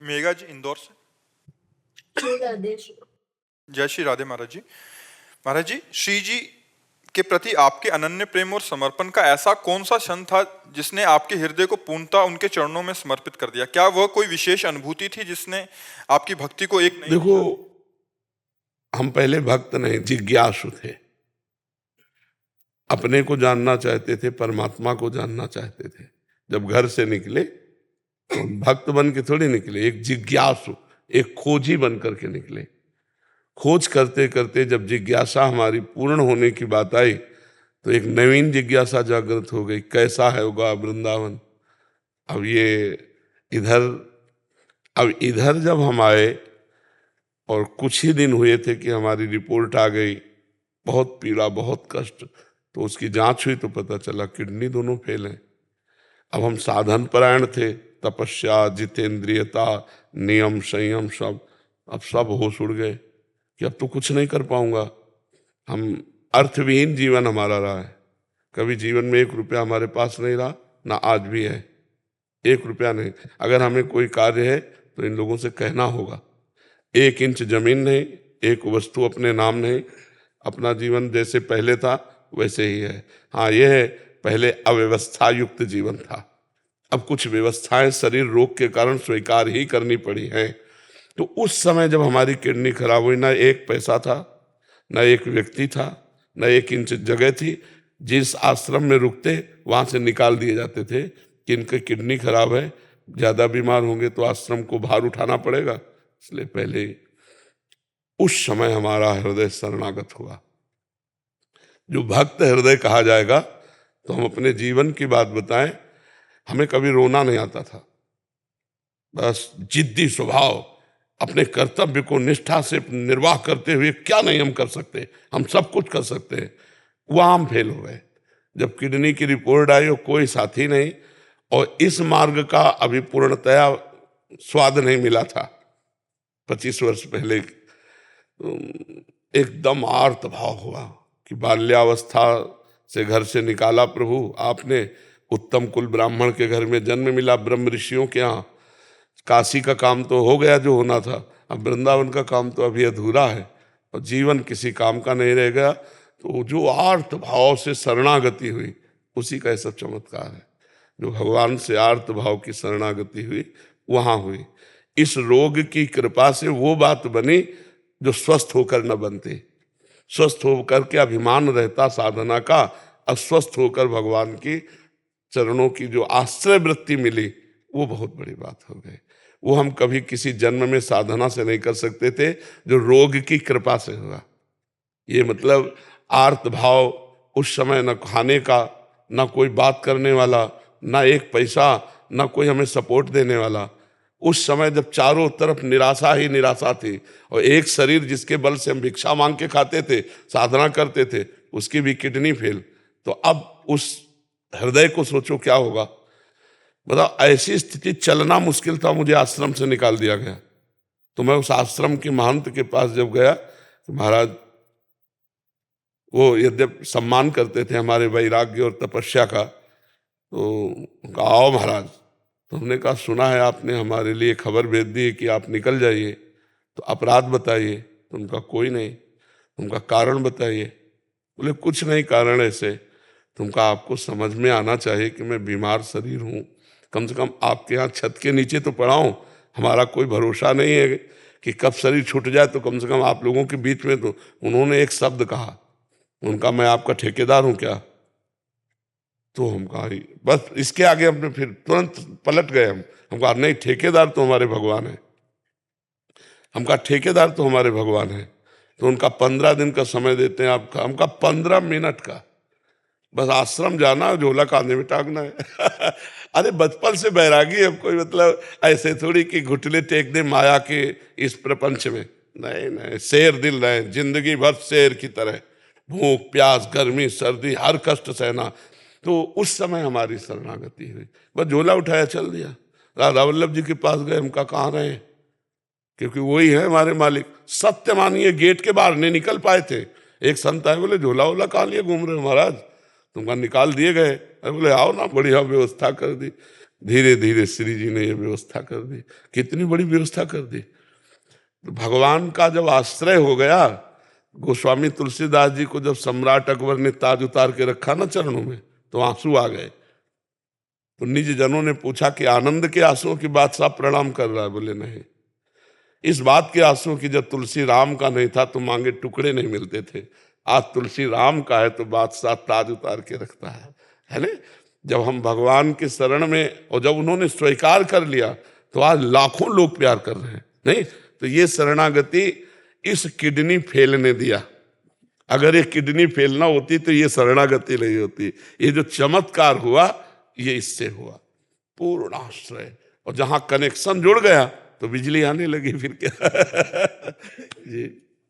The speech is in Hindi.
मेघा जी इंदौर से। जय श्री राधे महाराज जी। महाराज जी, श्री जी के प्रति आपके अनन्य प्रेम और समर्पण का ऐसा कौन सा क्षण था जिसने आपके हृदय को पूर्णतः उनके चरणों में समर्पित कर दिया? क्या वह कोई विशेष अनुभूति थी जिसने आपकी भक्ति को एक नई देखो, हम पहले भक्त नहीं, जिज्ञासु थे। अपने को जानना चाहते थे, परमात्मा को जानना चाहते थे। जब घर से निकले तो भक्त बन के थोड़ी निकले, एक जिज्ञासु, एक खोजी बन करके निकले। खोज करते करते जब जिज्ञासा हमारी पूर्ण होने की बात आई तो एक नवीन जिज्ञासा जागृत हो गई, कैसा है होगा वृंदावन। अब इधर जब हम आए और कुछ ही दिन हुए थे कि हमारी रिपोर्ट आ गई, बहुत पीड़ा, बहुत कष्ट। तो उसकी जांच हुई तो पता चला किडनी दोनों फेल हैं। अब हम साधन परायण थे, तपस्या, जितेंद्रियता, नियम, संयम, सब होश उड़ गए कि अब तो कुछ नहीं कर पाऊंगा। हम अर्थविहीन जीवन हमारा रहा है। कभी जीवन में 1 रुपया हमारे पास नहीं रहा, ना आज भी है। 1 रुपया नहीं। अगर हमें कोई कार्य है तो इन लोगों से कहना होगा। 1 इंच जमीन नहीं, 1 वस्तु अपने नाम नहीं। अपना जीवन जैसे पहले था वैसे ही है। हाँ, यह है, पहले अव्यवस्था युक्त जीवन था, अब कुछ व्यवस्थाएं शरीर रोग के कारण स्वीकार ही करनी पड़ी हैं। तो उस समय जब हमारी किडनी खराब हुई, ना 1 पैसा था, ना 1 व्यक्ति था, ना 1 इंच जगह थी। जिस आश्रम में रुकते वहां से निकाल दिए जाते थे कि इनकी किडनी खराब है, ज्यादा बीमार होंगे तो आश्रम को भार उठाना पड़ेगा। इसलिए पहले उस समय हमारा हृदय शरणागत हुआ। जो भक्त हृदय कहा जाएगा, तो हम अपने जीवन की बात बताएं। हमें कभी रोना नहीं आता था, बस जिद्दी स्वभाव, अपने कर्तव्य को निष्ठा से निर्वाह करते हुए क्या नहीं हम कर सकते, हम सब कुछ कर सकते हैं। वहां हम फेल हो गए। जब किडनी की रिपोर्ट आई और कोई साथी नहीं, और इस मार्ग का अभी पूर्णतया स्वाद नहीं मिला था। 25 वर्ष पहले एकदम आर्त भाव हुआ कि बाल्यावस्था से घर से निकाला प्रभु आपने, उत्तम कुल ब्राह्मण के घर में जन्म मिला, ब्रह्म ऋषियों के यहाँ। काशी का काम तो हो गया जो होना था, अब वृंदावन का काम तो अभी अधूरा है, और जीवन किसी काम का नहीं रह गया। तो जो आर्त भाव से शरणागति हुई, उसी का सब चमत्कार है। जो भगवान से आर्त भाव की शरणागति हुई, वहां हुई। इस रोग की कृपा से वो बात बनी जो स्वस्थ होकर न बनती। स्वस्थ होकर के अभिमान रहता साधना का, अस्वस्थ होकर भगवान की चरणों की जो आश्रय वृत्ति मिली, वो बहुत बड़ी बात हो गई। वो हम कभी किसी जन्म में साधना से नहीं कर सकते थे, जो रोग की कृपा से हुआ। ये मतलब आर्त भाव, उस समय न खाने का, न कोई बात करने वाला, न 1 पैसा, न कोई हमें सपोर्ट देने वाला। उस समय जब चारों तरफ निराशा ही निराशा थी, और एक शरीर जिसके बल से हम भिक्षा मांग के खाते थे, साधना करते थे, उसकी भी किडनी फेल। तो अब उस हृदय को सोचो क्या होगा। बताओ, ऐसी स्थिति, चलना मुश्किल था, मुझे आश्रम से निकाल दिया गया। तो मैं उस आश्रम के महंत के पास जब गया, तो महाराज वो यद्यप सम्मान करते थे हमारे वैराग्य और तपस्या का, तो कहा आओ महाराज। तो हमने कहा सुना है आपने हमारे लिए खबर भेज दी कि आप निकल जाइए, तो अपराध बताइए। तो उनका कोई नहीं। उनका कारण बताइए। बोले कुछ नहीं कारण ऐसे। तुमका आपको समझ में आना चाहिए कि मैं बीमार शरीर हूँ, कम से कम आपके यहाँ छत के नीचे तो पड़ा हूँ। हमारा कोई भरोसा नहीं है कि कब शरीर छूट जाए, तो कम से कम आप लोगों के बीच में। तो उन्होंने एक शब्द कहा, उनका मैं आपका ठेकेदार हूँ क्या? तो हम कहा बस, इसके आगे हमने फिर तुरंत पलट गए। हम कहा नहीं, ठेकेदार तो हमारे भगवान है। हम कहा ठेकेदार तो हमारे भगवान है। तो उनका 15 दिन का समय देते हैं आपका। हमका 15 मिनट का, बस आश्रम जाना, झोला कांधे में टांगना है। अरे बचपन से बैरागी है कोई, मतलब ऐसे थोड़ी कि घुटने टेक दे माया के इस प्रपंच में। नहीं नहीं, शेर दिल रहे, जिंदगी भर शेर की तरह, भूख प्यास गर्मी सर्दी हर कष्ट सहना। तो उस समय हमारी शरणागति हुई, बस झोला उठाया चल दिया। राधा वल्लभ जी के पास गए, हमका कहाँ रहे, क्योंकि वही है हमारे मालिक। सत्य मानिए, गेट के बाहर नहीं निकल पाए थे। एक संत आए, बोले झोला वोला कहाँ लिए घूम रहे हो महाराज, तुमका निकाल दिए गए। अरे बोले आओ ना, बढ़िया व्यवस्था कर दी। धीरे धीरे श्री जी ने ये व्यवस्था कर दी। कितनी बड़ी व्यवस्था कर दी। तो भगवान का जब आश्रय हो गया, गोस्वामी तुलसीदास जी को जब सम्राट अकबर ने ताज उतार के रखा ना चरणों में, तो आंसू आ गए। तो निज जनों ने पूछा कि आनंद के आंसुओं की बादशाह प्रणाम कर रहा है? बोले नहीं, इस बात के आंसू की जब तुलसी राम का नहीं था तो मांगे टुकड़े नहीं मिलते थे। आज तुलसी राम का है तो बादशाह ताज उतार के रखता है ना। जब हम भगवान के शरण में, और जब उन्होंने स्वीकार कर लिया तो आज लाखों लोग प्यार कर रहे हैं। नहीं तो ये शरणागति इस किडनी फेल ने दिया। अगर ये किडनी फेल ना होती तो ये शरणागति नहीं होती। ये जो चमत्कार हुआ ये इससे हुआ, पूर्ण आश्रय। और जहां कनेक्शन जुड़ गया तो बिजली आने लगी फिर क्या। जी।